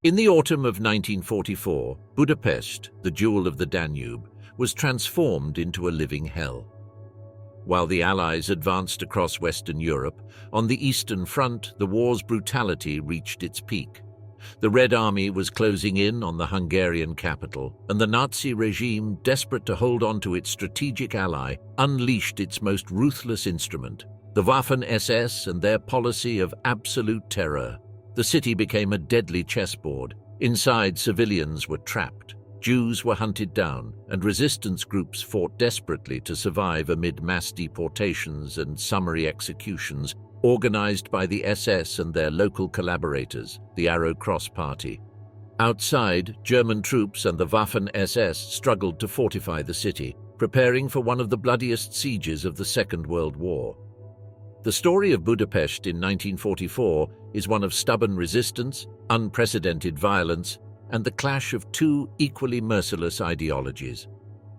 In the autumn of 1944, Budapest, the jewel of the Danube, was transformed into a living hell. While the Allies advanced across Western Europe, on the Eastern Front, the war's brutality reached its peak. The Red Army was closing in on the Hungarian capital, and the Nazi regime, desperate to hold on to its strategic ally, unleashed its most ruthless instrument, the Waffen-SS and their policy of absolute terror. The city became a deadly chessboard. Inside, civilians were trapped, Jews were hunted down, and resistance groups fought desperately to survive amid mass deportations and summary executions organized by the SS and their local collaborators, the Arrow Cross Party. Outside, German troops and the Waffen-SS struggled to fortify the city, preparing for one of the bloodiest sieges of the Second World War. The story of Budapest in 1944 is one of stubborn resistance, unprecedented violence, and the clash of two equally merciless ideologies.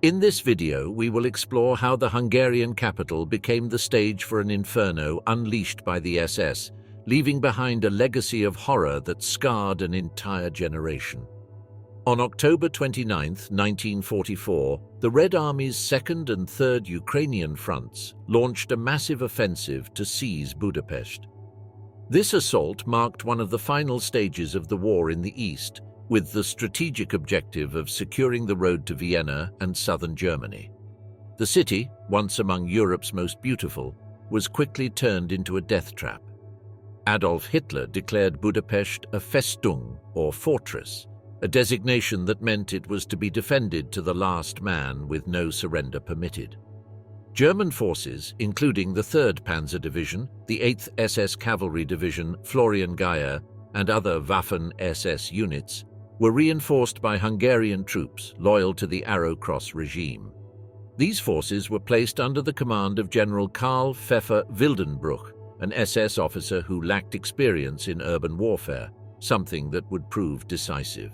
In this video, we will explore how the Hungarian capital became the stage for an inferno unleashed by the SS, leaving behind a legacy of horror that scarred an entire generation. On October 29, 1944, the Red Army's 2nd and 3rd Ukrainian fronts launched a massive offensive to seize Budapest. This assault marked one of the final stages of the war in the east, with the strategic objective of securing the road to Vienna and southern Germany. The city, once among Europe's most beautiful, was quickly turned into a death trap. Adolf Hitler declared Budapest a Festung, or fortress, a designation that meant it was to be defended to the last man with no surrender permitted. German forces, including the 3rd Panzer Division, the 8th SS Cavalry Division, Florian Geyer, and other Waffen-SS units, were reinforced by Hungarian troops loyal to the Arrow Cross regime. These forces were placed under the command of General Karl Pfeffer Wildenbruch, an SS officer who lacked experience in urban warfare, something that would prove decisive.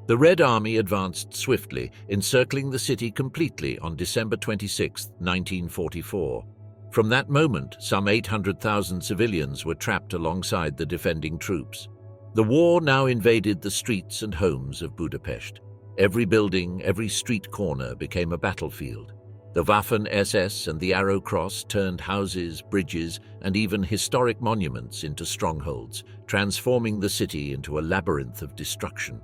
The Red Army advanced swiftly, encircling the city completely on December 26, 1944. From that moment, some 800,000 civilians were trapped alongside the defending troops. The war now invaded the streets and homes of Budapest. Every building, every street corner became a battlefield. The Waffen-SS and the Arrow Cross turned houses, bridges, and even historic monuments into strongholds, transforming the city into a labyrinth of destruction.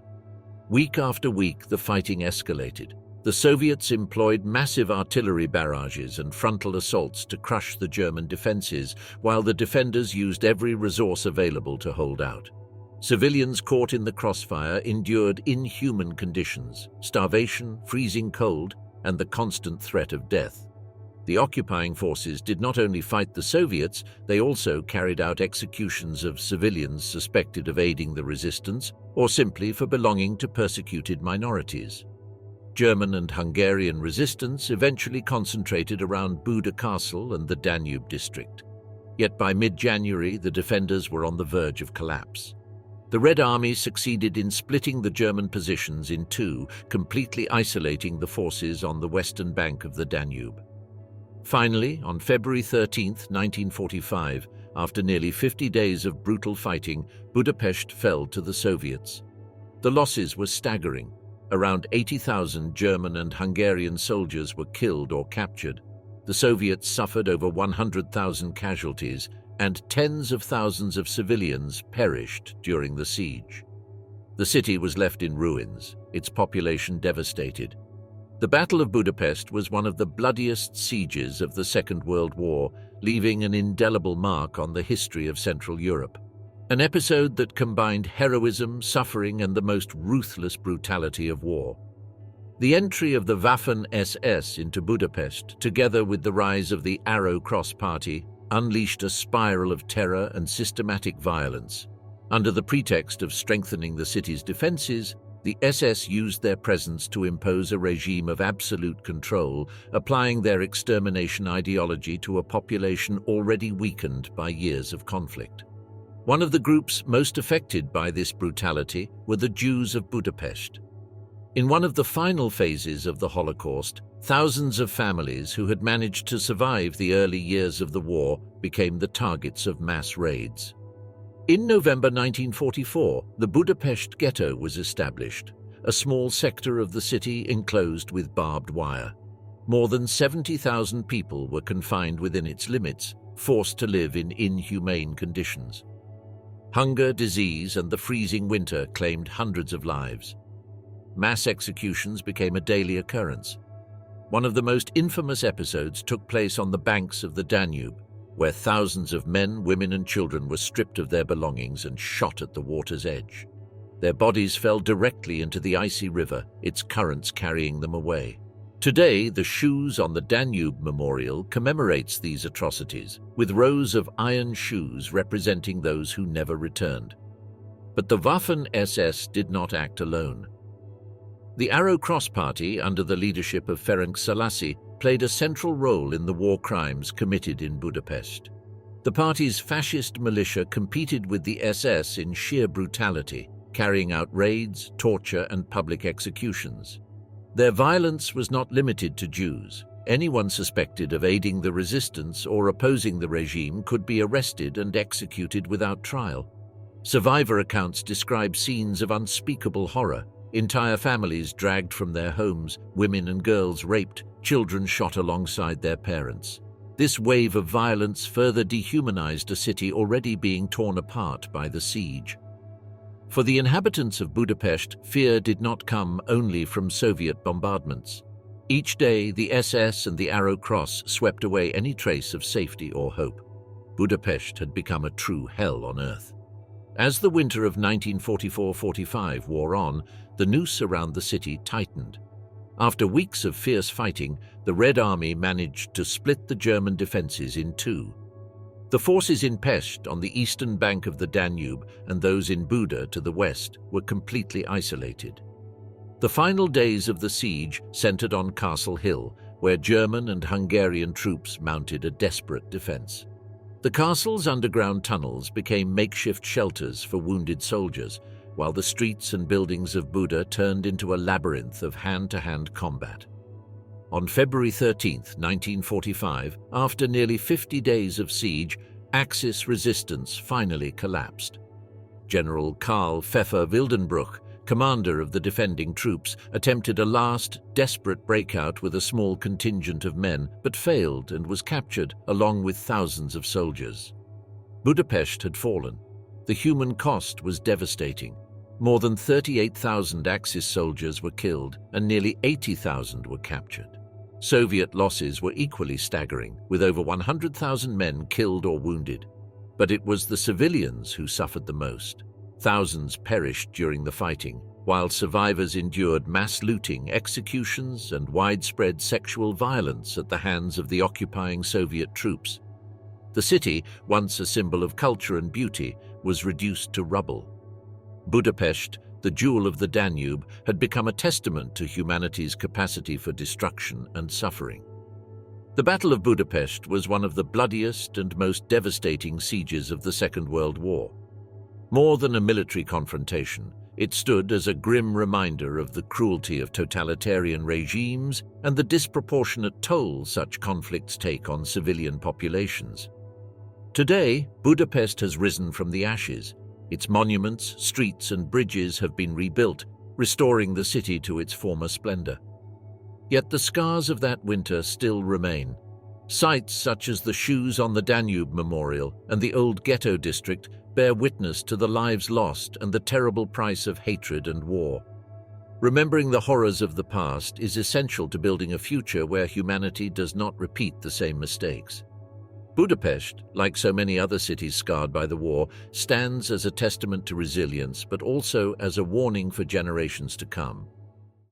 Week after week, the fighting escalated. The Soviets employed massive artillery barrages and frontal assaults to crush the German defenses, while the defenders used every resource available to hold out. Civilians caught in the crossfire endured inhuman conditions, starvation, freezing cold, and the constant threat of death. The occupying forces did not only fight the Soviets, they also carried out executions of civilians suspected of aiding the resistance or simply for belonging to persecuted minorities. German and Hungarian resistance eventually concentrated around Buda Castle and the Danube district. Yet by mid-January, the defenders were on the verge of collapse. The Red Army succeeded in splitting the German positions in two, completely isolating the forces on the western bank of the Danube. Finally, on February 13, 1945, after nearly 50 days of brutal fighting, Budapest fell to the Soviets. The losses were staggering. Around 80,000 German and Hungarian soldiers were killed or captured. The Soviets suffered over 100,000 casualties, and tens of thousands of civilians perished during the siege. The city was left in ruins, its population devastated. The Battle of Budapest was one of the bloodiest sieges of the Second World War, leaving an indelible mark on the history of Central Europe. An episode that combined heroism, suffering, and the most ruthless brutality of war. The entry of the Waffen-SS into Budapest, together with the rise of the Arrow Cross Party, unleashed a spiral of terror and systematic violence. Under the pretext of strengthening the city's defenses, the SS used their presence to impose a regime of absolute control, applying their extermination ideology to a population already weakened by years of conflict. One of the groups most affected by this brutality were the Jews of Budapest. In one of the final phases of the Holocaust, thousands of families who had managed to survive the early years of the war became the targets of mass raids. In November 1944, the Budapest ghetto was established, a small sector of the city enclosed with barbed wire. More than 70,000 people were confined within its limits, forced to live in inhumane conditions. Hunger, disease, and the freezing winter claimed hundreds of lives. Mass executions became a daily occurrence. One of the most infamous episodes took place on the banks of the Danube, where thousands of men, women, and children were stripped of their belongings and shot at the water's edge. Their bodies fell directly into the icy river, its currents carrying them away. Today, the Shoes on the Danube Memorial commemorates these atrocities, with rows of iron shoes representing those who never returned. But the Waffen-SS did not act alone. The Arrow Cross party, under the leadership of Ferenc Selassie, played a central role in the war crimes committed in Budapest. The party's fascist militia competed with the SS in sheer brutality, carrying out raids, torture, and public executions. Their violence was not limited to Jews. Anyone suspected of aiding the resistance or opposing the regime could be arrested and executed without trial. Survivor accounts describe scenes of unspeakable horror: entire families dragged from their homes, women and girls raped, children shot alongside their parents. This wave of violence further dehumanized a city already being torn apart by the siege. For the inhabitants of Budapest, fear did not come only from Soviet bombardments. Each day, the SS and the Arrow Cross swept away any trace of safety or hope. Budapest had become a true hell on earth. As the winter of 1944-45 wore on, the noose around the city tightened. After weeks of fierce fighting, the Red Army managed to split the German defenses in two. The forces in Pest on the eastern bank of the Danube and those in Buda to the west were completely isolated. The final days of the siege centered on Castle Hill, where German and Hungarian troops mounted a desperate defense. The castle's underground tunnels became makeshift shelters for wounded soldiers, while the streets and buildings of Buda turned into a labyrinth of hand-to-hand combat. On February 13, 1945, after nearly 50 days of siege, Axis resistance finally collapsed. General Karl Pfeffer-Wildenbruch, commander of the defending troops, attempted a last, desperate breakout with a small contingent of men, but failed and was captured along with thousands of soldiers. Budapest had fallen. The human cost was devastating. More than 38,000 Axis soldiers were killed and nearly 80,000 were captured. Soviet losses were equally staggering, with over 100,000 men killed or wounded. But it was the civilians who suffered the most. Thousands perished during the fighting, while survivors endured mass looting, executions, and widespread sexual violence at the hands of the occupying Soviet troops. The city, once a symbol of culture and beauty, was reduced to rubble. Budapest, the jewel of the Danube, had become a testament to humanity's capacity for destruction and suffering. The Battle of Budapest was one of the bloodiest and most devastating sieges of the Second World War. More than a military confrontation, it stood as a grim reminder of the cruelty of totalitarian regimes and the disproportionate toll such conflicts take on civilian populations. Today, Budapest has risen from the ashes. Its monuments, streets, and bridges have been rebuilt, restoring the city to its former splendor. Yet the scars of that winter still remain. Sites such as the Shoes on the Danube Memorial and the old ghetto district bear witness to the lives lost and the terrible price of hatred and war. Remembering the horrors of the past is essential to building a future where humanity does not repeat the same mistakes. Budapest, like so many other cities scarred by the war, stands as a testament to resilience, but also as a warning for generations to come.